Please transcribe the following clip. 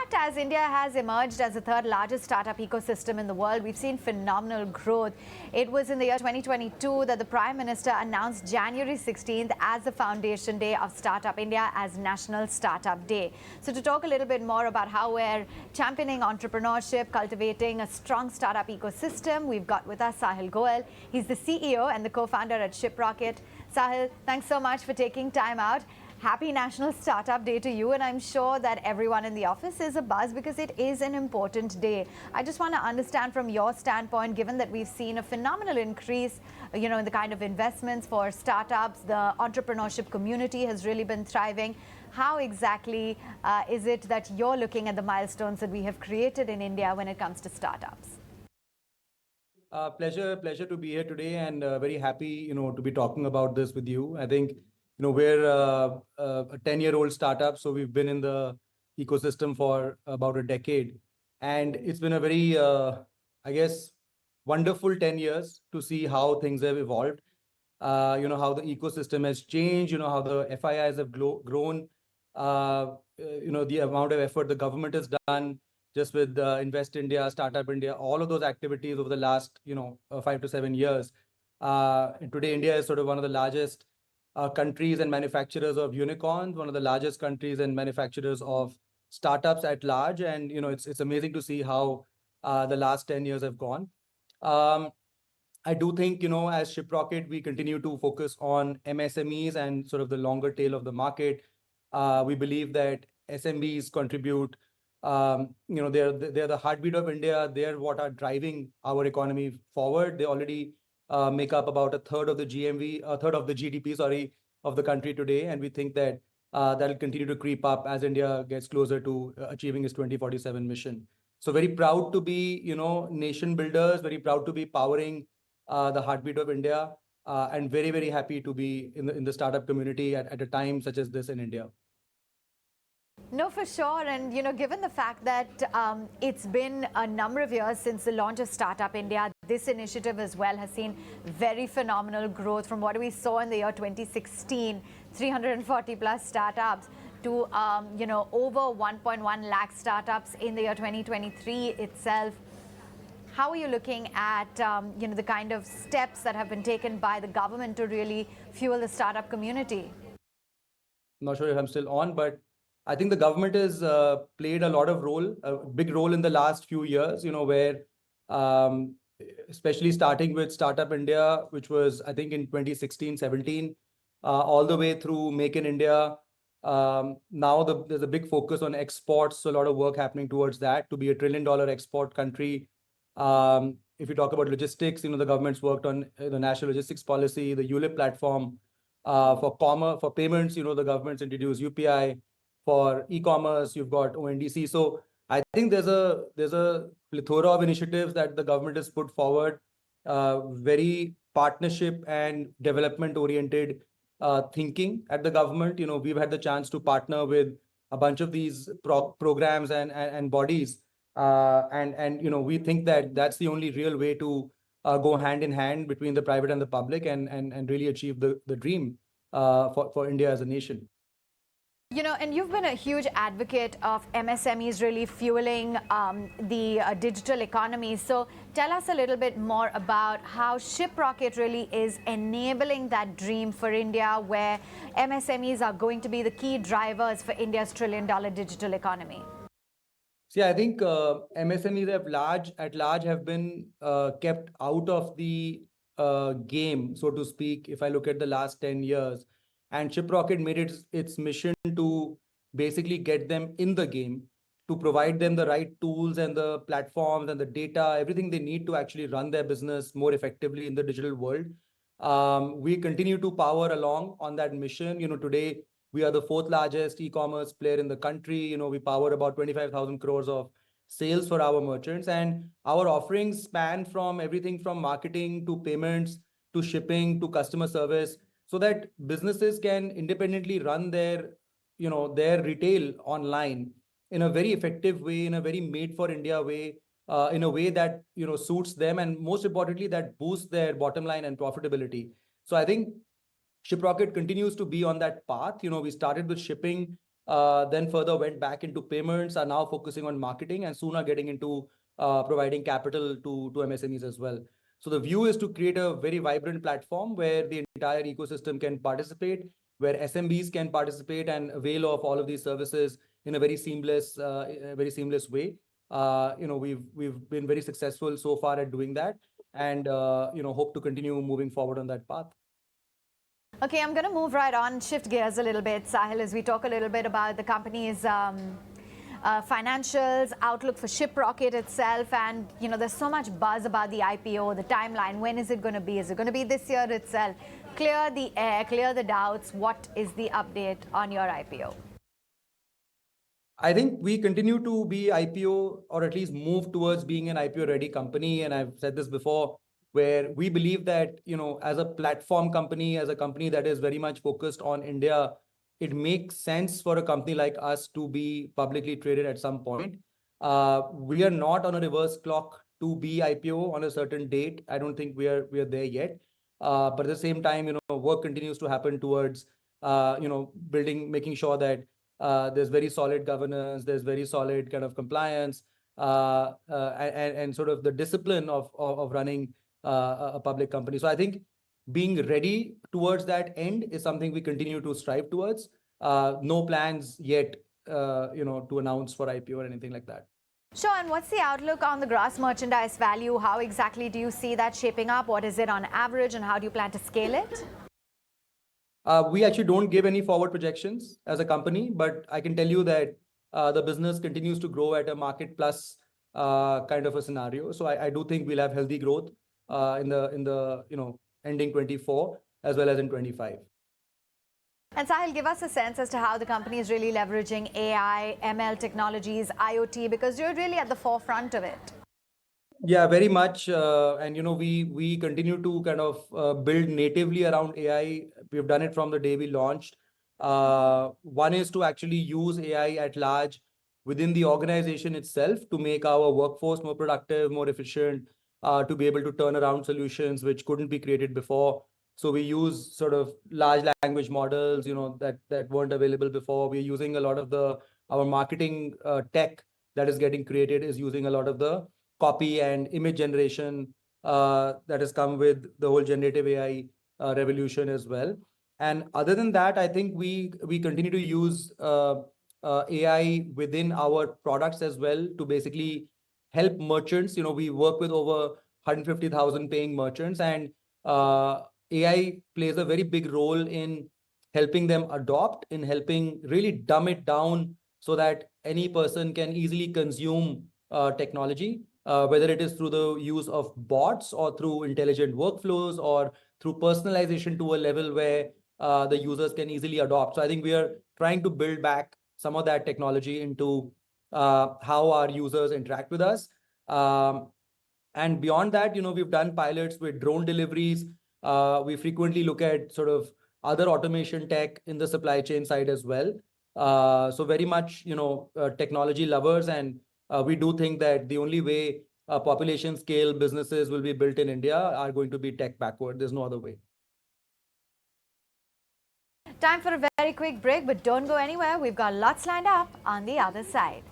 fact, as India has emerged as the third largest startup ecosystem in the world, we've seen phenomenal growth. It was in the year 2022 that the Prime Minister announced January 16th as the foundation day of Startup India as National Startup Day. So to talk a little bit more about how we're championing entrepreneurship, cultivating a strong startup ecosystem, we've got with us Saahil Goel. He's the CEO and the co-founder at Shiprocket. Sahil, thanks so much for taking time out. Happy National Startup Day to you, and I'm sure that everyone in the office is abuzz because it is an important day. I just want to understand from your standpoint, given that we've seen a phenomenal increase, in the kind of investments for startups, the entrepreneurship community has really been thriving. How exactly is it that you're looking at the milestones that we have created in India when it comes to startups? Pleasure to be here today, and very happy, to be talking about this with you. I think, we're a 10-year-old startup, so we've been in the ecosystem for about a decade, and it's been a very, I guess, wonderful 10 years to see how things have evolved. How the ecosystem has changed. How the FIIs have grown. The amount of effort the government has done, just with Invest India, Startup India, all of those activities over the last, 5 to 7 years. And today, India is sort of one of the largest countries and manufacturers of unicorns, one of the largest countries and manufacturers of startups at large. And, it's amazing to see how the last 10 years have gone. I do think, as Shiprocket, we continue to focus on MSMEs and sort of the longer tail of the market. We believe that SMBs contribute. They're the heartbeat of India. They're what are driving our economy forward. They already make up about a third of the GDP, of the country today. And we think that that'll continue to creep up as India gets closer to achieving its 2047 mission. So very proud to be, nation builders, very proud to be powering the heartbeat of India, and very, very happy to be in the startup community at a time such as this in India. No, for sure. And, given the fact that it's been a number of years since the launch of Startup India, this initiative as well has seen very phenomenal growth from what we saw in the year 2016, 340 plus startups to, over 1.1 lakh startups in the year 2023 itself. How are you looking at, the kind of steps that have been taken by the government to really fuel the startup community? I'm not sure if I'm still on, but I think the government has played a big role in the last few years, where especially starting with Startup India, which was, I think, in 2016, 17, all the way through Make in India. Now there's a big focus on exports, so a lot of work happening towards that to be $1 trillion export country. If you talk about logistics, the government's worked on the national logistics policy, the ULIP platform. For payments, the government's introduced UPI. For e-commerce, you've got ONDC. So I think there's a plethora of initiatives that the government has put forward, very partnership and development oriented thinking at the government. We've had the chance to partner with a bunch of these programs and bodies. We think that that's the only real way to go hand in hand between the private and the public and really achieve the dream for India as a nation. And you've been a huge advocate of MSMEs really fueling the digital economy. So tell us a little bit more about how Shiprocket really is enabling that dream for India, where MSMEs are going to be the key drivers for India's $1 trillion digital economy. See, I think MSMEs at large have been kept out of the game, so to speak, if I look at the last 10 years. And Shiprocket made its mission to basically get them in the game, to provide them the right tools and the platforms and the data, everything they need to actually run their business more effectively in the digital world. We continue to power along on that mission. Today we are the fourth largest e-commerce player in the country. We power about 25,000 crores of sales for our merchants, and our offerings span from everything from marketing to payments to shipping to customer service, so that businesses can independently run their retail online in a very effective way, in a very made for India way, in a way that, suits them. And most importantly, that boosts their bottom line and profitability. So I think Shiprocket continues to be on that path. We started with shipping then further went back into payments, are now focusing on marketing, and soon are getting into providing capital to MSMEs as well. So the view is to create a very vibrant platform where the entire ecosystem can participate, where SMBs can participate and avail of all of these services in a very seamless way. We've been very successful so far at doing that, and hope to continue moving forward on that path. Okay, I'm going to move right on, shift gears a little bit, Saahil, as we talk a little bit about the company's financials, outlook for Shiprocket itself, and there's so much buzz about the IPO, the timeline. When is it going to be? Is it going to be this year itself? Clear the air, clear the doubts. What is the update on your IPO? I think we continue to be IPO, or at least move towards being an IPO ready company. And I've said this before, where we believe that, as a platform company, as a company that is very much focused on India, it makes sense for a company like us to be publicly traded at some point. We are not on a reverse clock to be IPO on a certain date. I don't think we are there yet. But at the same time, work continues to happen towards, making sure that there's very solid governance, there's very solid kind of compliance, and sort of the discipline of running a public company. So I think being ready towards that end is something we continue to strive towards. No plans yet, to announce for IPO or anything like that. Sure, and what's the outlook on the gross merchandise value? How exactly do you see that shaping up? What is it on average, and how do you plan to scale it? We actually don't give any forward projections as a company, but I can tell you that the business continues to grow at a market plus kind of a scenario. So I do think we'll have healthy growth in the ending 24 as well as in 25. And Saahil, give us a sense as to how the company is really leveraging AI, ML technologies, IoT, because you're really at the forefront of it. Yeah, very much. And we continue to kind of build natively around AI. We've done it from the day we launched. One is to actually use AI at large within the organization itself to make our workforce more productive, more efficient, to be able to turn around solutions which couldn't be created before. So we use sort of large language models, that weren't available before. We're using a lot of our marketing tech that is getting created is using a lot of the copy and image generation that has come with the whole generative AI revolution as well. And other than that, I think we continue to use AI within our products as well to basically help merchants. We work with over 150,000 paying merchants, and AI plays a very big role in helping them adopt, in helping really dumb it down so that any person can easily consume technology, whether it is through the use of bots or through intelligent workflows or through personalization to a level where the users can easily adopt. So I think we are trying to build back some of that technology into how our users interact with us. And beyond that, we've done pilots with drone deliveries. We frequently look at sort of other automation tech in the supply chain side as well. So very much, technology lovers, and we do think that the only way population scale businesses will be built in India are going to be tech backward. There's no other way. Time for a very quick break, but don't go anywhere. We've got lots lined up on the other side.